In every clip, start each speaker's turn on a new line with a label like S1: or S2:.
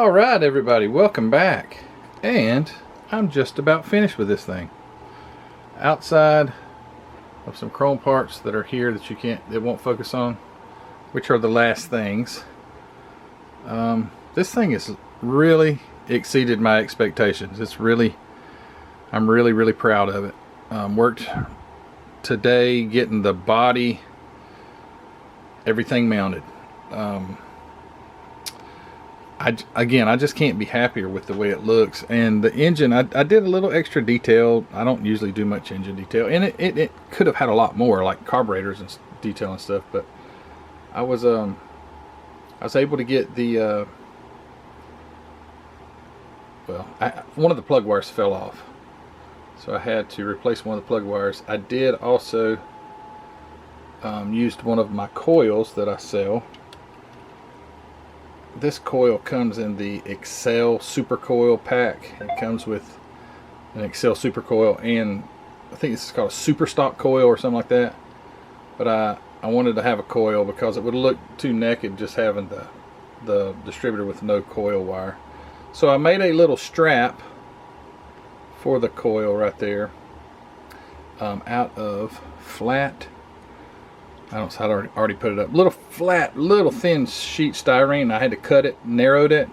S1: Alright everybody, welcome back. And I'm just about finished with this thing. Outside of some chrome parts that are here that won't focus on, which are the last things. This thing has really exceeded my expectations. I'm really proud of it. Worked today getting the body, everything mounted. I just can't be happier with the way it looks. And the engine, I did a little extra detail. I don't usually do much engine detail, and it could have had a lot more, like carburetors and detail and stuff. But I was able to get the one of the plug wires fell off, so I had to replace one of the plug wires. I did also used one of my coils that I sell. This coil comes in the Excel Super Coil pack. It comes with an Excel Super Coil, and I think this is called a Super Stock Coil or something like that. But I wanted to have a coil because it would look too naked just having the distributor with no coil wire. So I made a little strap for the coil right there out of flat, I already put it up, little thin sheet styrene. I had to cut it, narrowed it,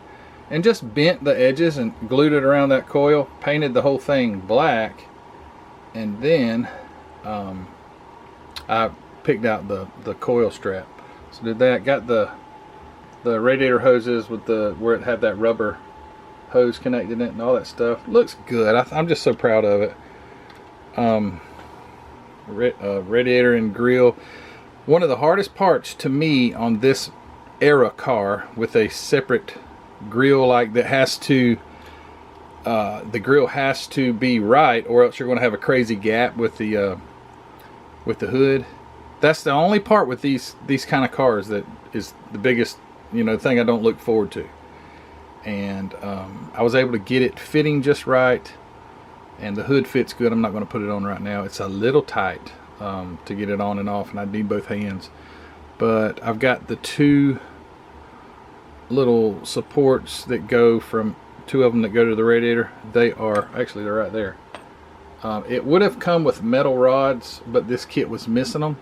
S1: and just bent the edges and glued it around that coil, painted the whole thing black, and then I picked out the coil strap. So did that, got the radiator hoses with where it had that rubber hose connected in it and all that stuff. Looks good. I'm just so proud of it. Radiator and grill. One of the hardest parts to me on this era car with a separate grill like that has to, the grill has to be right, or else you're going to have a crazy gap with the hood. That's the only part with these kind of cars that is the biggest, thing I don't look forward to. And I was able to get it fitting just right, and the hood fits good. I'm not going to put it on right now. It's a little tight to get it on and off, and I need both hands. But I've got the two little supports that go from, two of them that go to the radiator. They're right there. It would have come with metal rods, but this kit was missing them,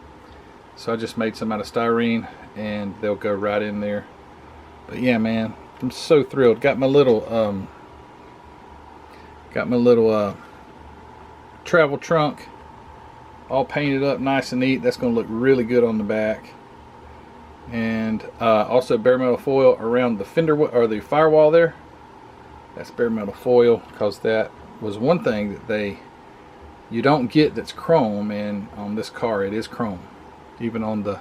S1: so I just made some out of styrene, and they'll go right in there. But yeah, man, I'm so thrilled. Got my little travel trunk all painted up nice and neat. That's going to look really good on the back. And also bare metal foil around the fender or the firewall there. That's bare metal foil, because that was one thing that you don't get that's chrome, and on this car it is chrome. Even on the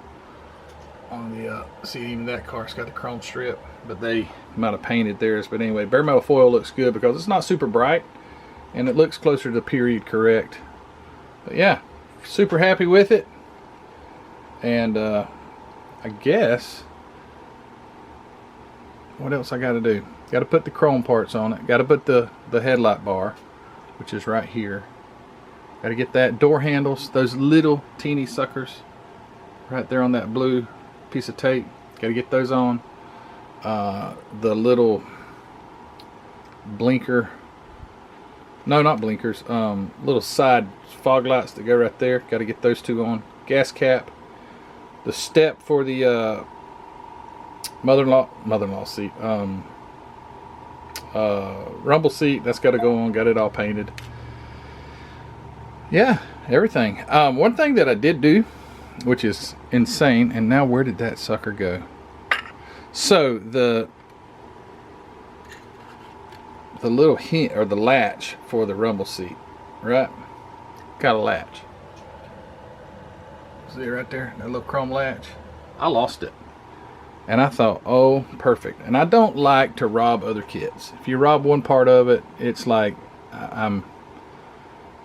S1: see, even that car's got the chrome strip, but they might have painted theirs. But anyway, bare metal foil looks good because it's not super bright, and it looks closer to period correct. But yeah, super happy with it. And I guess what else I got to do? Got to put the chrome parts on it. Got to put the headlight bar, which is right here. Got to get that door handles, those little teeny suckers right there on that blue piece of tape. Got to get those on. The little blinker, no, not blinkers, little side fog lights that go right there. Got to get those two on. Gas cap, the step for the mother-in-law seat, rumble seat, that's got to go on. Got it all painted. Yeah, everything. One thing that I did do, which is insane, and now where did that sucker go? So the little hint, or the latch for the rumble seat, right? Got a latch. See it right there, that little chrome latch? I lost it. And I thought, oh, perfect. And I don't like to rob other kits. If you rob one part of it, it's like I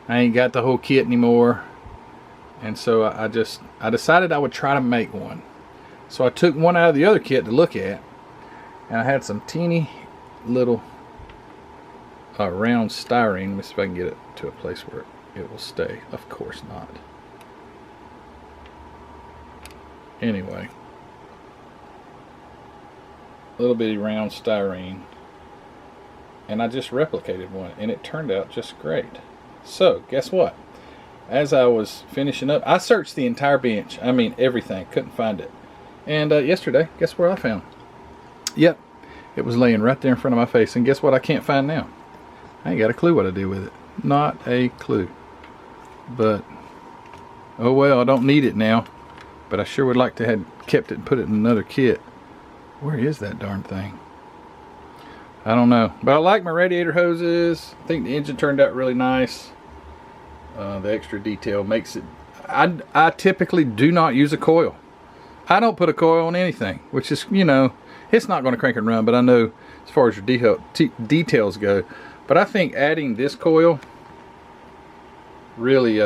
S1: ain't got the whole kit anymore. And so I decided I would try to make one. So I took one out of the other kit to look at, and I had some teeny little round styrene. Let me see if I can get it to a place where it will stay. Of course not. Anyway, little bitty round styrene and I just replicated one, and it turned out just great. So guess what? As I was finishing up, I searched the entire bench. I mean everything, couldn't find it. And yesterday, guess where I found? Yep, it was laying right there in front of my face. And guess what I can't find now? I ain't got a clue what to do with it. Not a clue. But oh well, I don't need it now. But I sure would like to have kept it and put it in another kit. Where is that darn thing? I don't know. But I like my radiator hoses. I think the engine turned out really nice. The extra detail makes it... I typically do not use a coil. I don't put a coil on anything, which is, you know, it's not going to crank and run, but I know as far as your details go. But I think adding this coil really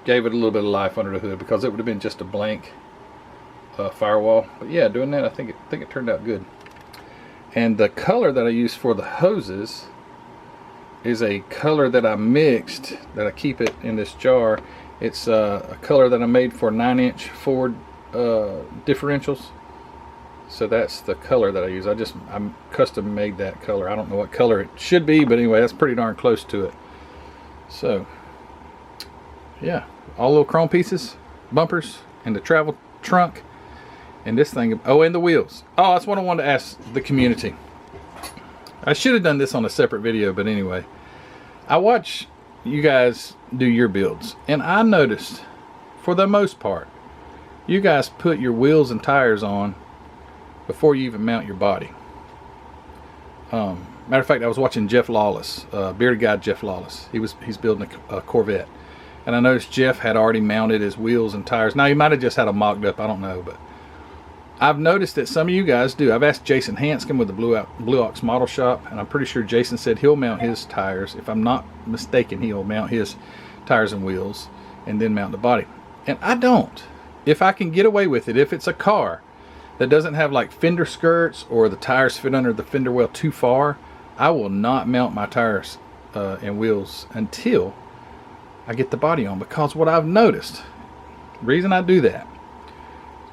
S1: gave it a little bit of life under the hood, because it would have been just a blank firewall. But yeah, doing that, I think it turned out good. And the color that I use for the hoses is a color that I mixed, that I keep it in this jar. It's a color that I made for 9-inch Ford differentials. So that's the color that I use. I custom made that color. I don't know what color it should be, but anyway, that's pretty darn close to it. So yeah, all little chrome pieces, bumpers, and the travel trunk, and this thing. Oh, and the wheels. Oh, that's what I wanted to ask the community. I should have done this on a separate video, but anyway, I watch you guys do your builds, and I noticed, for the most part, you guys put your wheels and tires on before you even mount your body. Matter of fact, I was watching Jeff Lawless, bearded guy Jeff Lawless. He's building a Corvette, and I noticed Jeff had already mounted his wheels and tires. Now he might have just had them mocked up, I don't know, but I've noticed that some of you guys do. I've asked Jason Hanscom with the Blue Ox Model Shop, and I'm pretty sure Jason said he'll mount his tires. If I'm not mistaken, he'll mount his tires and wheels and then mount the body. And I don't. If I can get away with it, if it's a car that doesn't have like fender skirts or the tires fit under the fender well too far, I will not mount my tires and wheels until I get the body on. Because what I've noticed, the reason I do that,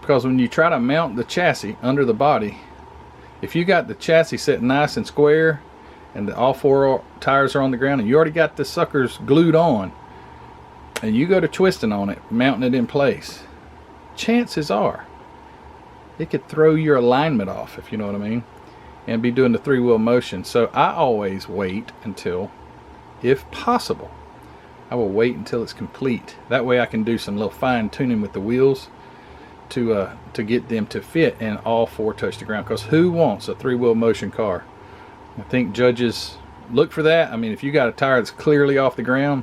S1: because when you try to mount the chassis under the body, if you got the chassis set nice and square and all four tires are on the ground and you already got the suckers glued on, and you go to twisting on it, mounting it in place, chances are it could throw your alignment off, if you know what I mean, and be doing the three-wheel motion. So I always wait until, if possible, I will wait until it's complete. That way I can do some little fine tuning with the wheels to get them to fit and all four touch the ground. Because who wants a three-wheel motion car? I think judges look for that. I mean, if you got a tire that's clearly off the ground,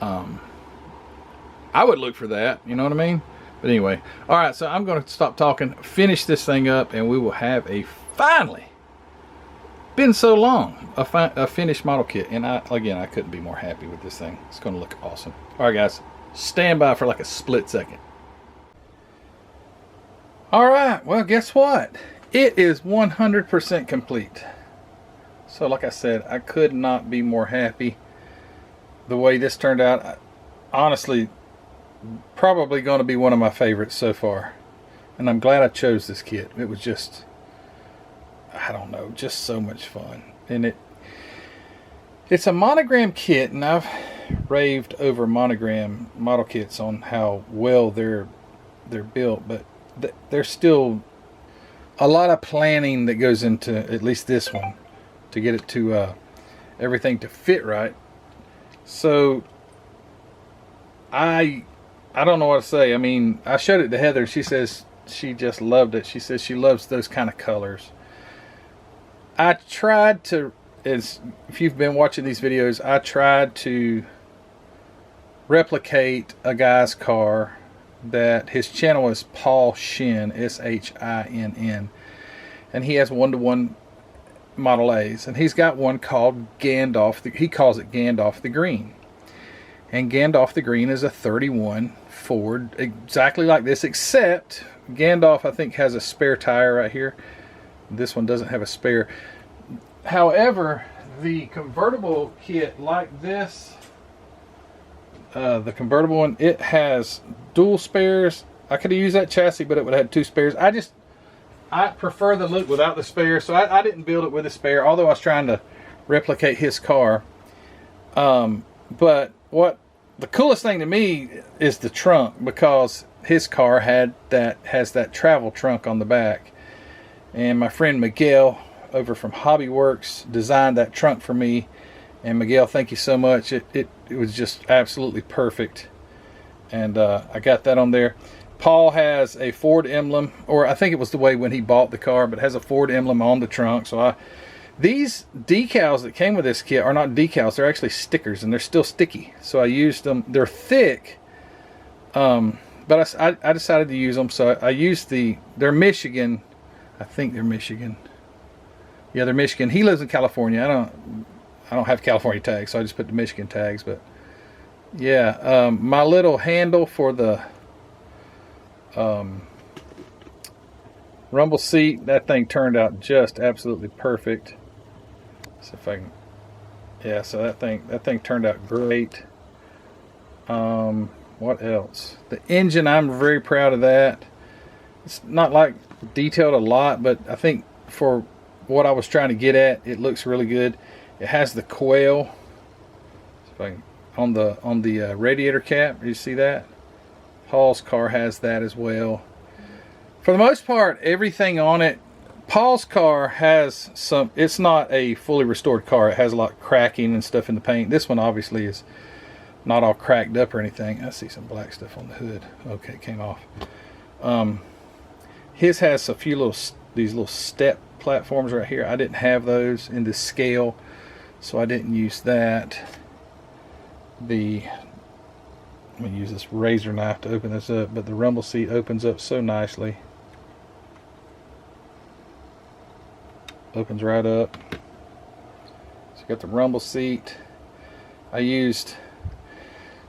S1: I would look for that, you know what I mean? But anyway, all right, so I'm going to stop talking, finish this thing up, and we will have a finally, been so long, a finished model kit. And I couldn't be more happy with this thing. It's going to look awesome. All right, guys, stand by for like a split second. All right, well, guess what? It is 100% complete. So like I said, I could not be more happy the way this turned out. Honestly, probably going to be one of my favorites so far. And I'm glad I chose this kit. It was just, I don't know, just so much fun. And it's a Monogram kit, and I've raved over Monogram model kits on how well they're built, but there's still a lot of planning that goes into at least this one to get it to everything to fit right. So I don't know what to say. I mean, I showed it to Heather. She says she just loved it. She says she loves those kind of colors. I tried to, if you've been watching these videos, I tried to replicate a guy's car that his channel is Paul Shinn, S-H-I-N-N, and he has 1-to-1 Model A's, and he's got one called Gandalf. He calls it Gandalf the Green, and Gandalf the Green is a 31 Ford, exactly like this, except Gandalf I think has a spare tire right here. This one doesn't have a spare. However, the convertible kit like this, the convertible one, it has dual spares. I could have used that chassis, but it would have had 2 spares. I prefer the look without the spare, so I didn't build it with a spare, although I was trying to replicate his car. But what the coolest thing to me is the trunk, because his car has that travel trunk on the back. And my friend Miguel over from Hobby Works designed that trunk for me. And Miguel, thank you so much. It was just absolutely perfect. And I got that on there. Paul has a Ford emblem, or I think it was the way when he bought the car, but it has a Ford emblem on the trunk. So these decals that came with this kit are not decals, they're actually stickers, and they're still sticky. So I used them. They're thick, but I decided to use them. So I used they're Michigan. I think they're Michigan. Yeah, they're Michigan. He lives in California. I don't have California tags, so I just put the Michigan tags. But yeah, my little handle for the rumble seat, that thing turned out just absolutely perfect. So if I can, yeah, so that thing turned out great. What else? The engine, I'm very proud of that. It's not like detailed a lot, but I think for what I was trying to get at, it looks really good. It has the coil, so if I can, on the radiator cap. You see that? Paul's car has that as well. For the most part, everything on it. Paul's car has some. It's not a fully restored car. It has a lot of cracking and stuff in the paint. This one obviously is not all cracked up or anything. I see some black stuff on the hood. Okay, it came off. His has a few these little step platforms right here. I didn't have those in this scale, so I didn't use that. Let me use this razor knife to open this up, but the rumble seat opens up so nicely. Opens right up. So you got the rumble seat.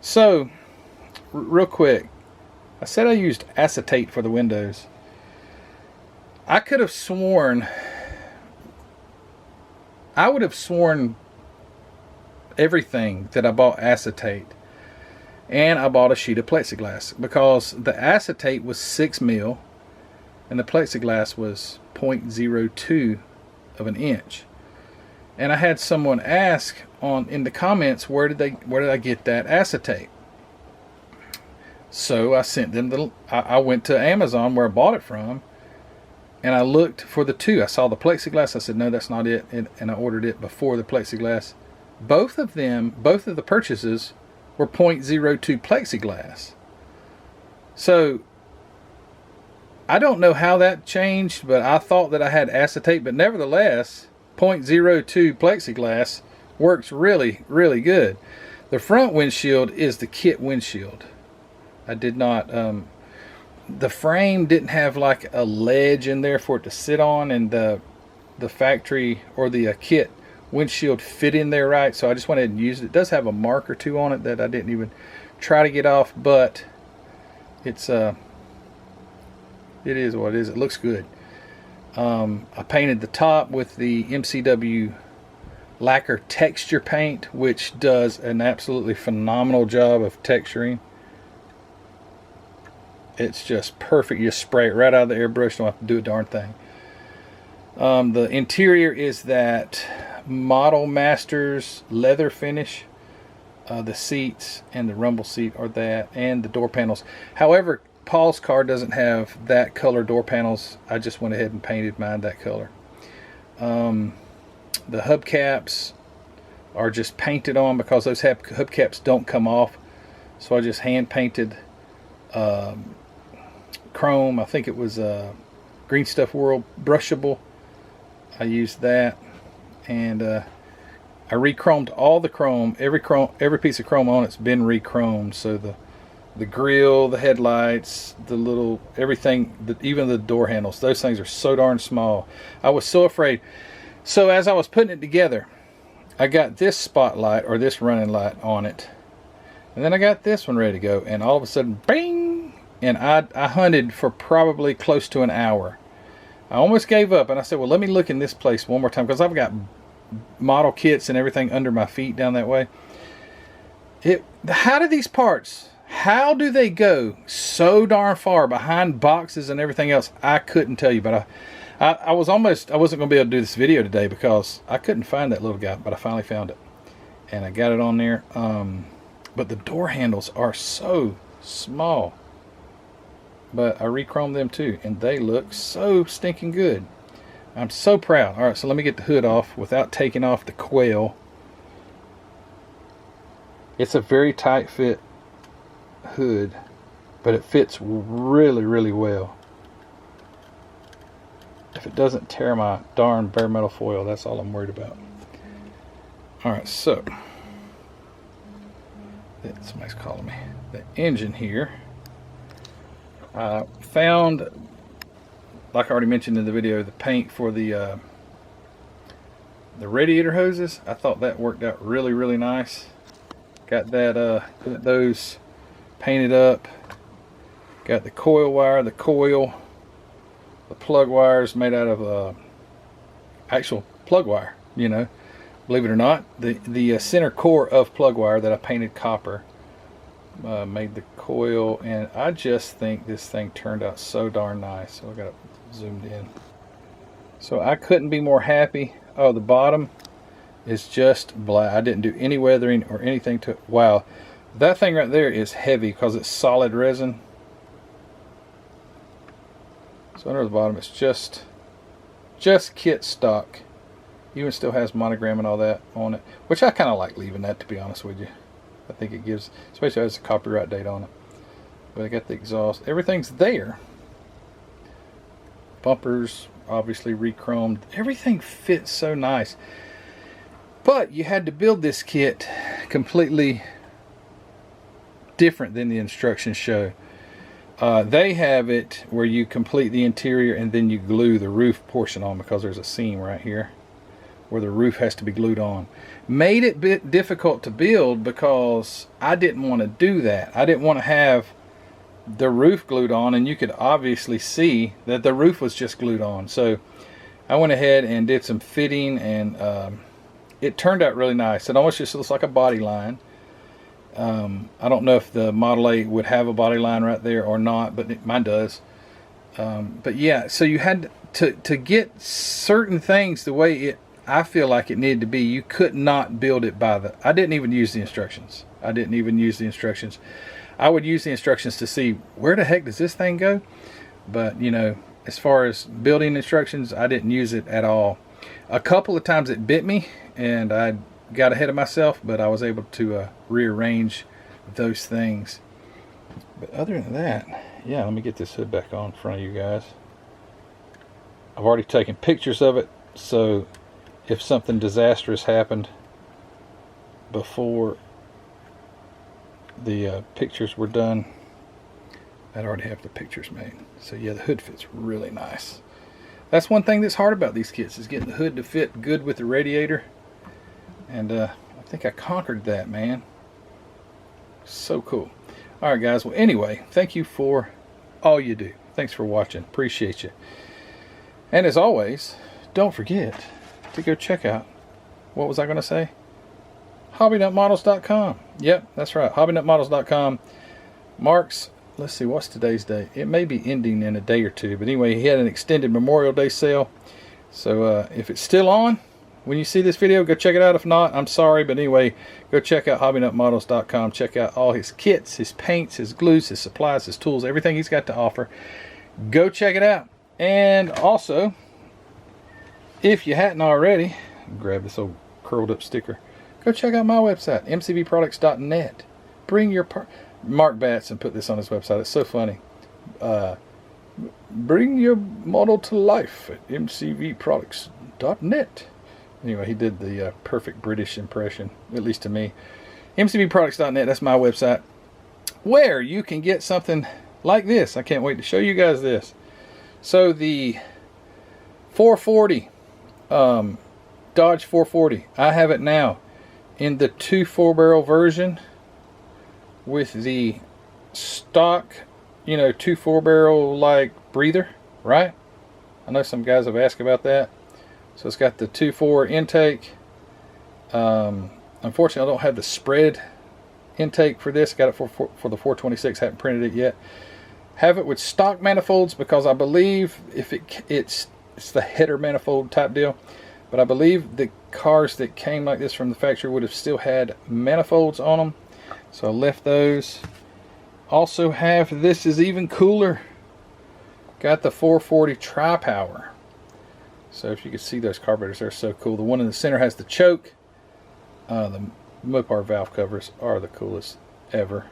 S1: So real quick, I said I used acetate for the windows. I would have sworn everything that I bought acetate, and I bought a sheet of plexiglass, because the acetate was 6 mil and the plexiglass was 0.02 of an inch. And I had someone ask in the comments, where did I get that acetate? So I sent them I went to Amazon where I bought it from, and I looked for the two. I saw the plexiglass. I said, no, that's not it. And I ordered it before the plexiglass. Both of the purchases were 0.02 plexiglass. So I don't know how that changed, but I thought that I had acetate. But nevertheless, 0.02 plexiglass works really, really good. The front windshield is the kit windshield. I did not... the frame didn't have like a ledge in there for it to sit on, and the factory or the kit windshield fit in there right, so I just went ahead and used it. It does have a mark or two on it that I didn't even try to get off, but it is what it is. It looks good. I painted the top with the MCW lacquer texture paint, which does an absolutely phenomenal job of texturing. It's just perfect. You spray it right out of the airbrush, don't have to do a darn thing. The interior is that Model Masters leather finish. The seats and the rumble seat are that, and the door panels. However, Paul's car doesn't have that color door panels. I just went ahead and painted mine that color. The hubcaps are just painted on, because those hubcaps don't come off. So I just hand painted chrome. I think it was Green Stuff World brushable. I used that, and I re-chromed all the chrome. Every piece of chrome on it's been re-chromed. So the grill, the headlights, the little everything, even the door handles. Those things are so darn small. I was so afraid. So as I was putting it together, I got this spotlight or this running light on it, and then I got this one ready to go, and all of a sudden, bing! And I hunted for probably close to an hour. I almost gave up, and I said, well, let me look in this place one more time, because I've got model kits and everything under my feet down that way. How do these parts How do they go so darn far behind boxes and everything else? I couldn't tell you, but I wasn't going to be able to do this video today because I couldn't find that little guy, but I finally found it. And I got it on there. But the door handles are so small. But I re-chromed them too, and they look so stinking good. I'm so proud. All right, so let me get the hood off without taking off the coil. It's a very tight fit hood, but it fits really, really well. If it doesn't tear my darn bare metal foil, that's all I'm worried about. All right, so somebody's calling me. The engine here. I found, like I already mentioned in the video, the paint for the radiator hoses. I thought that worked out really, really nice. Got that, those painted up. Got the coil wire, the plug wires made out of actual plug wire. You know, believe it or not, the center core of plug wire that I painted copper. Made the coil, and I just think this thing turned out so darn nice. So I got it zoomed in. So I couldn't be more happy. Oh, the bottom is just black. I didn't do any weathering or anything to it. Wow, that thing right there is heavy because it's solid resin. So under the bottom it's just kit stock. Even still has monogram and all that on it, which I kind of like leaving that, to be honest with you. I think it gives, especially has a copyright date on it. But I got the exhaust. Everything's there. Bumpers, obviously re-chromed. Everything fits so nice. But you had to build this kit completely different than the instructions show. They have it where you complete the interior and then you glue the roof portion on, because there's a seam right here where the roof has to be glued on. Made it a bit difficult to build because I didn't want to do that. I didn't want to have the roof glued on, and you could obviously see that the roof was just glued on. So I went ahead and did some fitting, and it turned out really nice. It almost just looks like a body line. I don't know if the Model A would have a body line right there or not, but mine does. But yeah, so you had to get certain things the way I feel like it needed to be. You could not build it by I didn't even use the instructions. I would use the instructions to see where the heck does this thing go. But you know, as far as building instructions, I didn't use it at all. A couple of times it bit me and I got ahead of myself, but I was able to rearrange those things. But other than that, yeah, let me get this hood back on in front of you guys. I've already taken pictures of it, so if something disastrous happened before the pictures were done, I'd already have the pictures made. So yeah, the hood fits really nice. That's one thing that's hard about these kits, is getting the hood to fit good with the radiator. And I think I conquered that, man. So cool. Alright guys, well anyway, thank you for all you do. Thanks for watching. Appreciate you. And as always, don't forget to go check out, what was I going to say? HobbyNutModels.com. Yep, that's right. HobbyNutModels.com. Mark's, let's see, what's today's date? It may be ending in a day or two, but anyway, he had an extended Memorial Day sale. So if it's still on when you see this video, go check it out. If not, I'm sorry, but anyway, go check out HobbyNutModels.com. Check out all his kits, his paints, his glues, his supplies, his tools, everything he's got to offer. Go check it out. And also, if you hadn't already, grab this old curled up sticker. Go check out my website, mcvproducts.net. Bring your Mark Batson put this on his website. It's so funny. Bring your model to life at mcvproducts.net. Anyway, he did the perfect British impression, at least to me. mcvproducts.net, that's my website, where you can get something like this. I can't wait to show you guys this. So the 440, Dodge 440, I have it now in the 2.4-barrel version with the stock, you know, 2.4-barrel like breather, right? I know some guys have asked about that. So it's got the 2.4 intake. Unfortunately, I don't have the spread intake for this. Got it for the 426. Haven't printed it yet. Have it with stock manifolds because I believe if it's the header manifold type deal, but I believe the cars that came like this from the factory would have still had manifolds on them, so I left those. Also have, this is even cooler, got the 440 tri-power. So if you can see those carburetors, they're so cool. The one in the center has the choke. The Mopar valve covers are the coolest ever.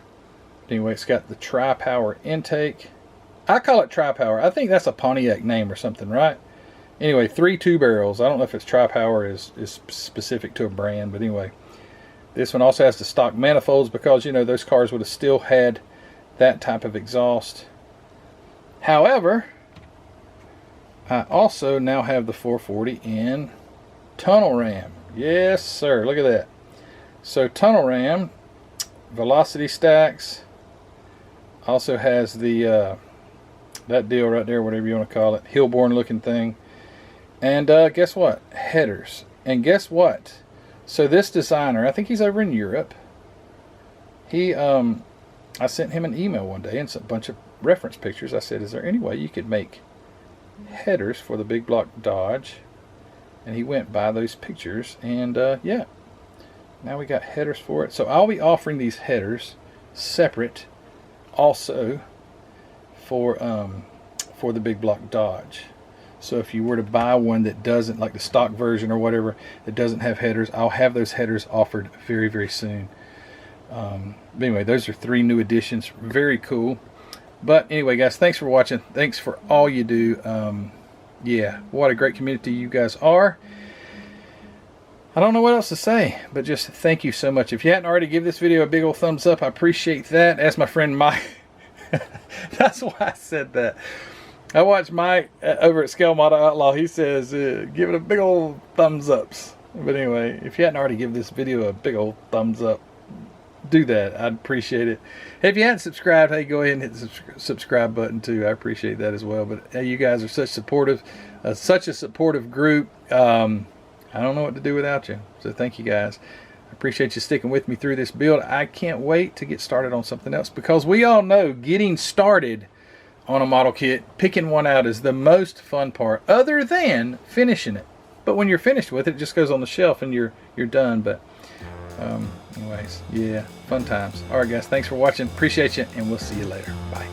S1: Anyway, it's got the tri-power intake. I call it tri-power. I think that's a Pontiac name or something, right? Anyway, 3 2 barrels. I don't know if it's tri-power is specific to a brand, but anyway. This one also has the stock manifolds because, you know, those cars would have still had that type of exhaust. However, I also now have the 440 in tunnel ram. Yes, sir. Look at that. So tunnel ram, velocity stacks. Also has the that deal right there, whatever you want to call it, Hillborn looking thing. And guess what? Headers. And guess what? So this designer, I think he's over in Europe. He, I sent him an email one day and a bunch of reference pictures. I said, is there any way you could make headers for the big block Dodge? And he went by those pictures, and yeah, now we got headers for it. So I'll be offering these headers separate also for the big block Dodge. So if you were to buy one that doesn't, like the stock version or whatever, that doesn't have headers, I'll have those headers offered very, very soon. But anyway, those are 3 new additions. Very cool. But anyway, guys, thanks for watching. Thanks for all you do. Yeah, what a great community you guys are. I don't know what else to say, but just thank you so much. If you hadn't already, give this video a big old thumbs up. I appreciate that. As my friend Mike, that's why I said that. I watched Mike over at Scale Model Outlaw. He says, give it a big old thumbs ups. But anyway, if you hadn't already, give this video a big old thumbs up. Do that. I'd appreciate it. Hey, if you hadn't subscribed, hey, go ahead and hit the subscribe button too. I appreciate that as well. But hey, you guys are such supportive, such a supportive group. I don't know what to do without you. So thank you guys. I appreciate you sticking with me through this build. I can't wait to get started on something else, because we all know getting started on a model kit, picking one out, is the most fun part, other than finishing it. But when you're finished with it, it just goes on the shelf and you're done. But anyways, yeah, fun times. All right, guys, thanks for watching. Appreciate you, and we'll see you later. Bye.